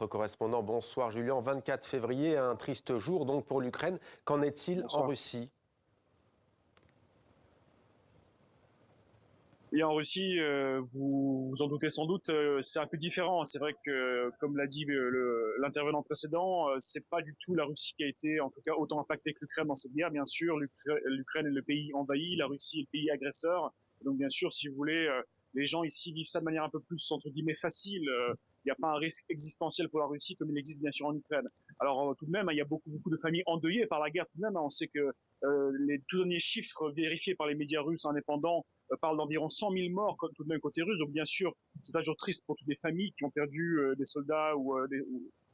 Notre correspondant, bonsoir Julien. 24 février, un triste jour donc pour l'Ukraine. Qu'en est-il en Bonsoir. Russie? Et en Russie, vous vous en doutez sans doute, c'est un peu différent. C'est vrai que, comme l'a dit l'intervenant précédent, c'est pas du tout la Russie qui a été, en tout cas, autant impactée que l'Ukraine dans cette guerre. Bien sûr, l'Ukraine est le pays envahi, la Russie est le pays agresseur. Donc, bien sûr, si vous voulez, les gens ici vivent ça de manière un peu plus entre guillemets facile. Il n'y a pas un risque existentiel pour la Russie comme il existe bien sûr en Ukraine. Alors tout de même, il y a beaucoup de familles endeuillées par la guerre. Tout de même, on sait que les tout derniers chiffres vérifiés par les médias russes indépendants parle d'environ 100 000 morts tout de même côté russe. Donc bien sûr, c'est un jour triste pour toutes les familles qui ont perdu des soldats ou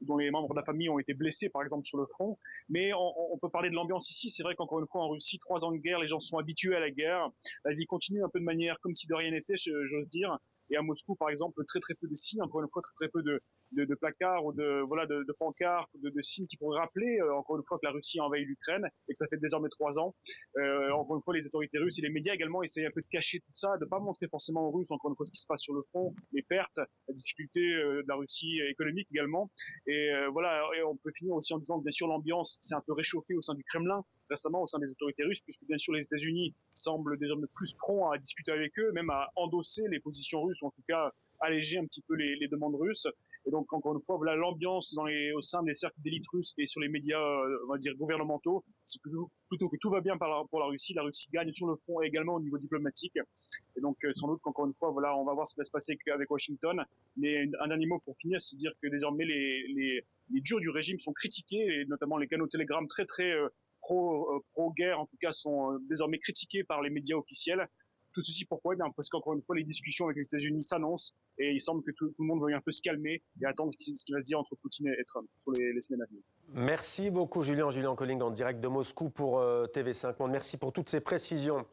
dont les membres de la famille ont été blessés, par exemple, sur le front. Mais on peut parler de l'ambiance ici. C'est vrai qu'encore une fois, en Russie, 3 ans de guerre, les gens sont habitués à la guerre. La vie continue un peu de manière comme si de rien n'était, j'ose dire. Et à Moscou, par exemple, très peu de signes, encore une fois, très peu de placards ou de pancartes, de signes qui pourraient rappeler, encore une fois, que la Russie a envahi l'Ukraine et que ça fait désormais 3 ans. Encore une fois, les autorités russes et les médias également essayent un peu de cacher tout ça, de pas montrer forcément aux Russes, encore une fois, ce qui se passe sur le front, les pertes, la difficulté de la Russie économique également. Et voilà, et on peut finir aussi en disant que bien sûr l'ambiance s'est un peu réchauffée au sein du Kremlin récemment, au sein des autorités russes, puisque bien sûr les États-Unis semblent désormais plus prompts à discuter avec eux, même à endosser les positions russes, ou en tout cas alléger un petit peu les demandes russes. Et donc, encore une fois, voilà l'ambiance au sein des cercles d'élite russes et sur les médias, on va dire, gouvernementaux. C'est plutôt que tout va bien pour la Russie. La Russie gagne sur le front et également au niveau diplomatique. Et donc, sans doute qu'encore une fois, voilà, on va voir ce qui va se passer avec Washington. Mais un dernier mot pour finir, c'est dire que désormais, les durs du régime sont critiqués, et notamment les canaux Telegram très pro-guerre, en tout cas, sont désormais critiqués par les médias officiels. Tout ceci pourquoi? Eh bien, parce qu'encore une fois, les discussions avec les États-Unis s'annoncent et il semble que tout le monde veuille un peu se calmer et attendre ce qui va se dire entre Poutine et Trump sur les semaines à venir. Merci beaucoup Julien. Julien Colling en direct de Moscou pour TV5 Monde. Merci pour toutes ces précisions.